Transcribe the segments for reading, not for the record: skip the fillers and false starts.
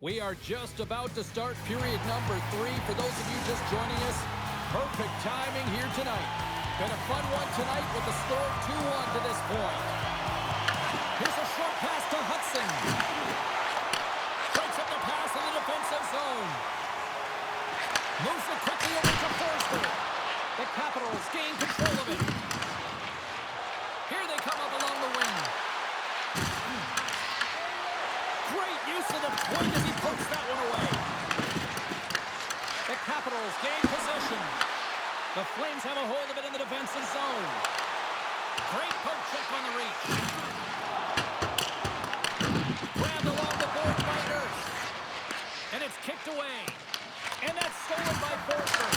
We are just about to start period number 3. For those of you just joining us, perfect timing here tonight. Been a fun one tonight with the score 2-1 to this point. Here's a short pass to Hudson. Breaks up the pass in the defensive zone. Moves it quickly over to Forster. The Capitals gain control of it. Here they come up along the wing. Great use of the point as he pokes that one away. The Capitals gain possession. The Flames have a hold of it in the defensive zone. Great poke check on the reach. Grabbed along the board by Nurse. And it's kicked away. And that's stolen by Forster.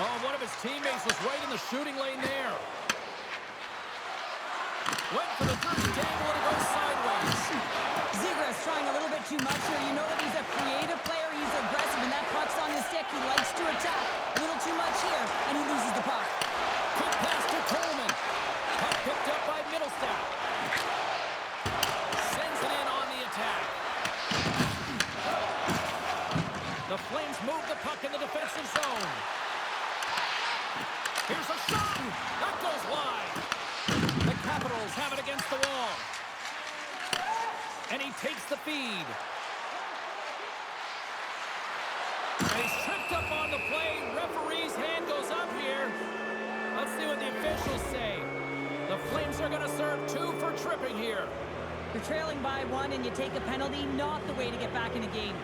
Oh, one of his teammates was right in the shooting lane there. Went for the dirty dangle and it goes sideways. Zegras trying a little bit too much here. You know that he's a creative player. He's aggressive, and that puck's on his stick. He likes to attack. A little too much here, and he loses the puck. Quick pass to Coleman. Puck picked up by Middlestat. Sends it in on the attack. The Flames move the puck in the defensive zone. Here's a shot. That goes wide. The Capitals have it against the wall. And he takes the feed. And he's tripped up on the play. Referee's hand goes up here. Let's see what the officials say. The Flames are going to serve 2 for tripping here. You're trailing by 1 and you take a penalty. Not the way to get back in the game.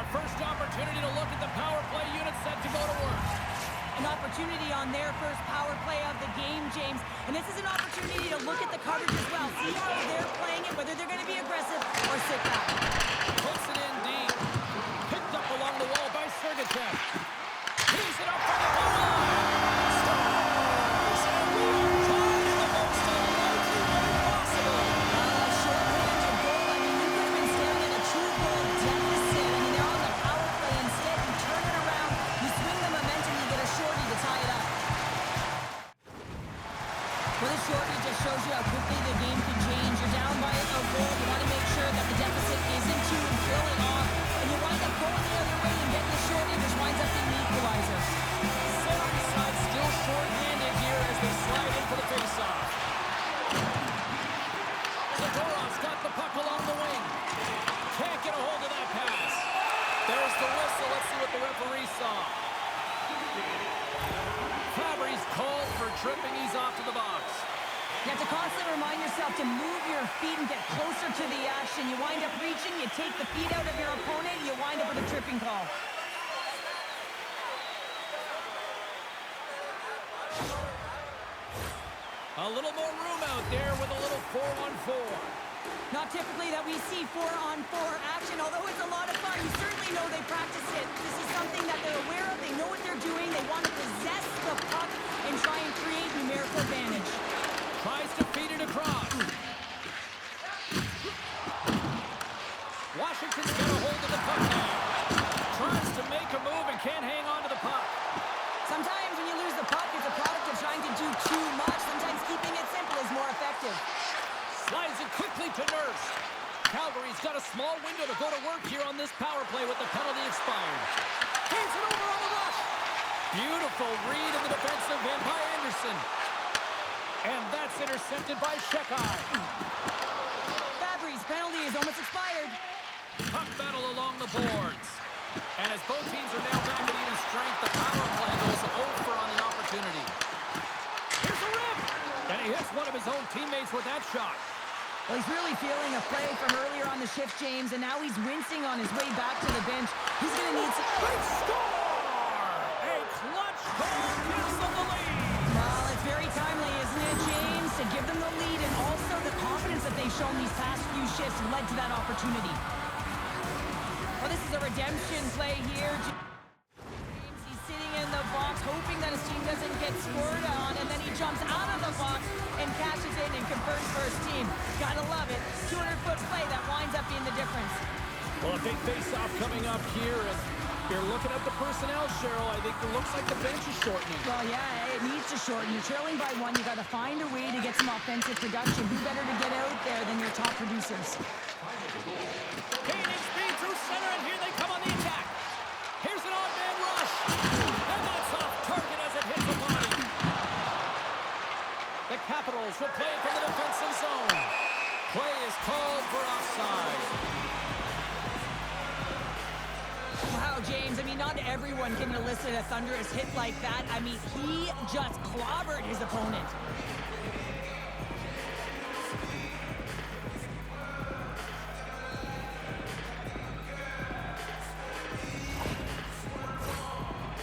First opportunity to look at the power play unit set to go to work. An opportunity on their first power play of the game, James. And this is an opportunity to look at the coverage as well. See how they're playing it, whether they're going to be aggressive or sit back. Puts it in deep. Picked up along the wall by Sergachev. He's it up for the goal line. Stars! And we are tied in the most unlikely way possible. Short range of goal. I mean, you could have been staring at a 2-goal deficit. I mean, they're on the power play. Instead, you turn it around, you swing the momentum, you get a shorty to tie it up. Well, the shorty just shows you how quickly the game can change. You're down by a goal. You want to make sure that the deficit isn't 2 and fill it off. And you wind up going the other way and getting the shorty, which winds up being the equalizer. Center side still short-handed here as they slide in for the face-off. Zadorov's got the puck along the wing. Can't get a hold of that pass. There's the whistle. Let's see what the referee saw. Fabry's called for tripping. He's off to the box. You have to constantly remind yourself to move your feet and get closer to the action. You wind up reaching, you take the feet out of your opponent, you wind up with a tripping call. A little more room out there with a little 4-on-4. Not typically that we see 4-on-4 action, although it's a lot of fun. You certainly know they practice it. This is something that they're aware of. They know what they're doing. They want to possess the puck and try and create numerical advantage. Tries to feed it across. Washington's got a hold of the puck now. Tries to make a move and can't hang on to the puck. Sometimes when you lose the puck, it's a product of trying to do too much. Sometimes keeping it simple is more effective. Slides it quickly to Nurse. Calgary's got a small window to go to work here on this power play with the penalty expired. Hands it over on the rush. Beautiful read in the defensive end by Anderson. And that's intercepted by Shekai. Fabry's penalty is almost expired. Puck battle along the boards. And as both teams are now back at even strength, the power play goes over on the opportunity. Here's a rip! And he hits one of his own teammates with that shot. Well, he's really feeling a play from earlier on the shift, James, and now he's wincing on his way back to the bench. He's going to need some... Big score! A clutch goal gives them the lead! Well, it's very timely, isn't it, James, to give them the lead, and also the confidence that they've shown these past few shifts led to that opportunity. Well, this is a redemption play here. James, he's sitting in the box, hoping that his team doesn't get scored on, and then he jumps out of the box and cashes in and confirms for his team. Gotta love it. 200-foot play that winds up being the difference. Well, a big face-off coming up here, and You're looking at the personnel, Cheryl. I think it looks like the bench is shortening. Well, yeah, it needs to shorten. You're trailing by one. You got to find a way to get some offensive production. Who better to get out there than your top producers? Gaining speed through center, and here they come on the attack. Here's an odd-man rush. And that's off target as it hits the body. The Capitals will play from the defensive zone. Play is called for offside. Wow, James, I mean, not everyone can elicit a thunderous hit like that. I mean, he just clobbered his opponent.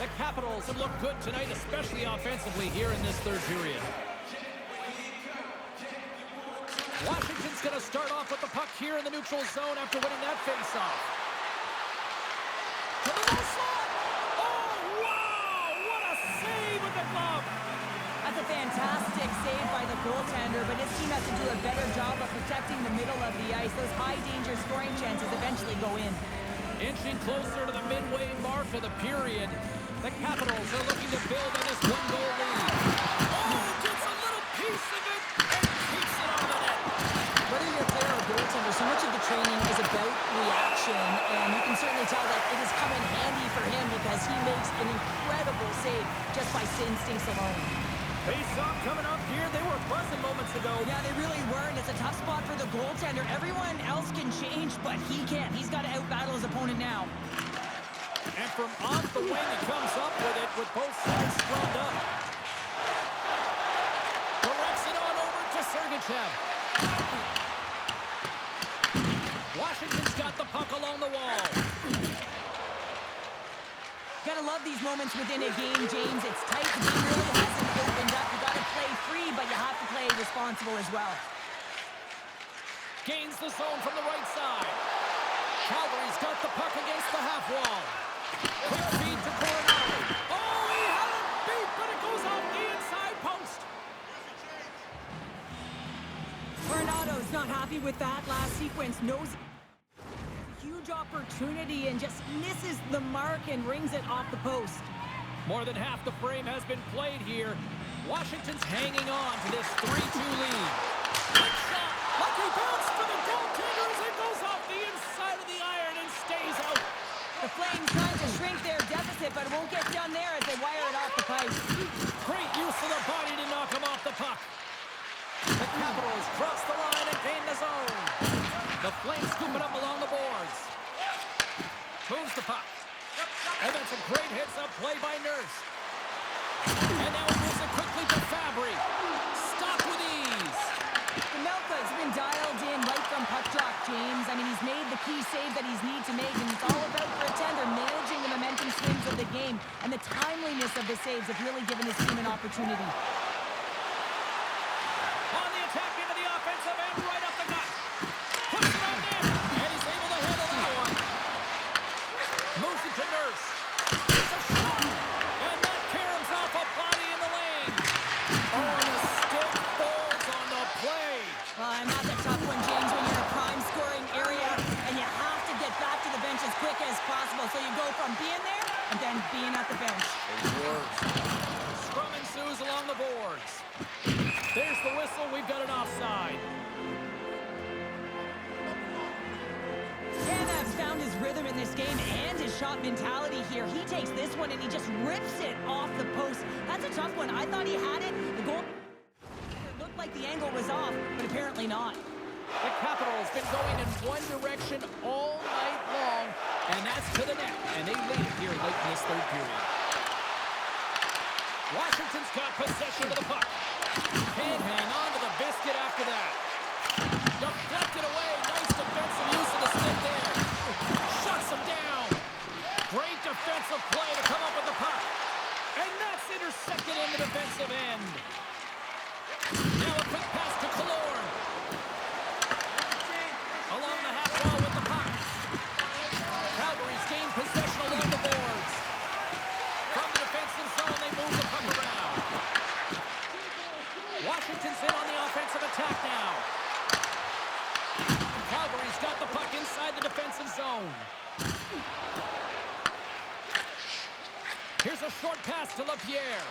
The Capitals have looked good tonight, especially offensively here in this third period. Washington's going to start off with the puck here in the neutral zone after winning that faceoff. To the low slot. Oh, wow! What a save with the glove! That's a fantastic save by the goaltender, but his team has to do a better job of protecting the middle of the ice. Those high-danger scoring chances eventually go in. Inching closer to the midway mark of the period, the Capitals are looking to build on this one-goal lead. Oh, gets a little piece of it and keeps it on the net. Whether you're a player or goaltender, so much of the training is about reaction, and you can certainly tell that it has come in handy for him because he makes an incredible save just by instincts alone. Face-off coming up here. They were buzzing moments ago. Yeah, they really were, and it's a tough spot for the goaltender. Everyone else can change, but he can't. He's got to outbattle his opponent now. And from off the wing, he comes up with it with both sides scrubbed up. Directs it on over to Sergachev. Washington's got the puck along the wall. Gotta love these moments within a game, James. It's tight. The game really hasn't opened up. You gotta play free, but you have to play responsible as well. Gains the zone from the right side. Calgary's got the puck against the half wall. Quick feed to Coronado. Oh, he had it beat, but it goes off the inside post. Coronado's not happy with that last sequence. Knows huge opportunity and just misses the mark and rings it off the post. More than half the frame has been played here. Washington's hanging on to this 3-2 lead. Good shot. Lucky bounce for the goaltender as it goes off the inside of the iron and stays out. The Flames trying to shrink their deficit, but it won't get done there as they wire it off the pipe. Great use of the body to knock him off the puck. The Capitals cross the line and gain the zone. The Flames scoop it up along the boards. Moves the puck. And then some great hits up play by Nurse. And now he moves it quickly to Fabry. Stop with ease. The Melka's been dialed in right from puck drop, James. I mean, he's made the key save that he's need to make, and it's all about for a tender managing the momentum swings of the game, and the timeliness of the saves have really given his team an opportunity. On the attack into the offensive end, right up the gut. Puts it on net, and he's able to handle that one. Moves it to Nurse. It's a shot, and that caroms off a body in the lane. Oh, and the stick falls on the play. And that's a tough one, James, when you're in a prime scoring area, and you have to get back to the bench as quick as possible. So you go from being there and then being at the bench. Scrum ensues along the boards. There's the whistle. We've got an offside. Canav's found his rhythm in this game and his shot mentality here. He takes this one and he just rips it off the post. That's a tough one. I thought he had it. The goal looked like the angle was off, but apparently not. The Capitals been going in one direction all night long, and that's to the net. And they lead it here late in this third period. Washington's got possession of the puck. Can't hang on to the biscuit after that. Deflected away. Nice defensive use of the stick there. Shuts him down. Great defensive play to come up with the puck. And that's intercepted in the defensive end. Now a quick pass to Killorn. Along the half wall with the puck. Calgary's gained possession along the boards. From the defensive zone, they move the puck around. Washington's in on the offensive attack now. Calgary's got the puck inside the defensive zone. Here's a short pass to LaPierre.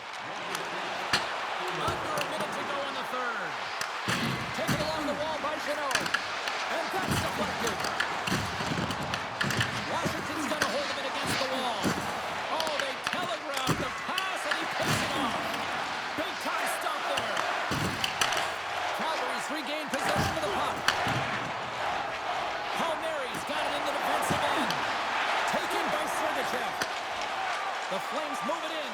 Under a minute to go in the third. Taken along the wall by Jeannot. And that's deflected. Washington's got a hold of it against the wall. Oh, they telegraphed the pass, and he picks it off. Big time stop there. Calgary's regained possession of the puck. Palmieri's got it in the defensive end. Taken by Sergachev. The Flames move it in.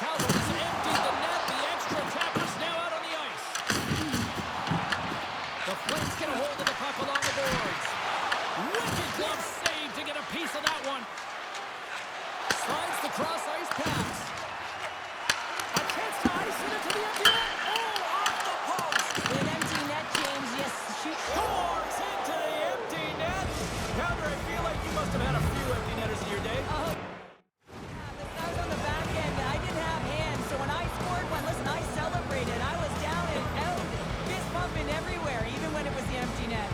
Calgary's emptied the net. The extra attackers now out on the ice. The Flames get a hold of the puck along the boards. Wicked glove save to get a piece of that one. Slides the cross-ice pass. A chance to ice it into the empty net. Oh, off the post. An empty net, James. Yes, shoot. Scores into the empty net. Calgary, I feel like you must have had a few empty netters in your day. I was on the back end. I didn't have hands, so when I scored one, listen, I celebrated. I was down and out, fist pumping everywhere, even when it was the empty net.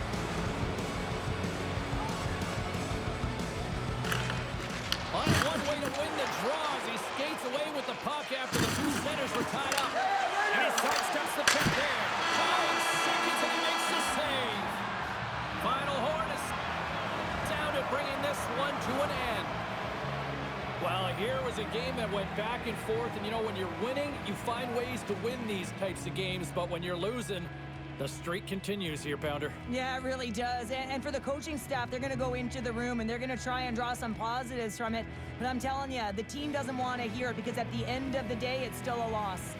On one way to win the draw as he skates away with the puck after the two centers were tied up. And he sidesteps the check there. 5 seconds and he makes the save. Final horn is down to bringing this one to an end. Well, here was a game that went back and forth, and you know, when you're winning, you find ways to win these types of games, but when you're losing, the streak continues here, Pounder. Yeah, it really does. And for the coaching staff, they're going to go into the room and they're going to try and draw some positives from it. But I'm telling you, the team doesn't want to hear it because at the end of the day, it's still a loss.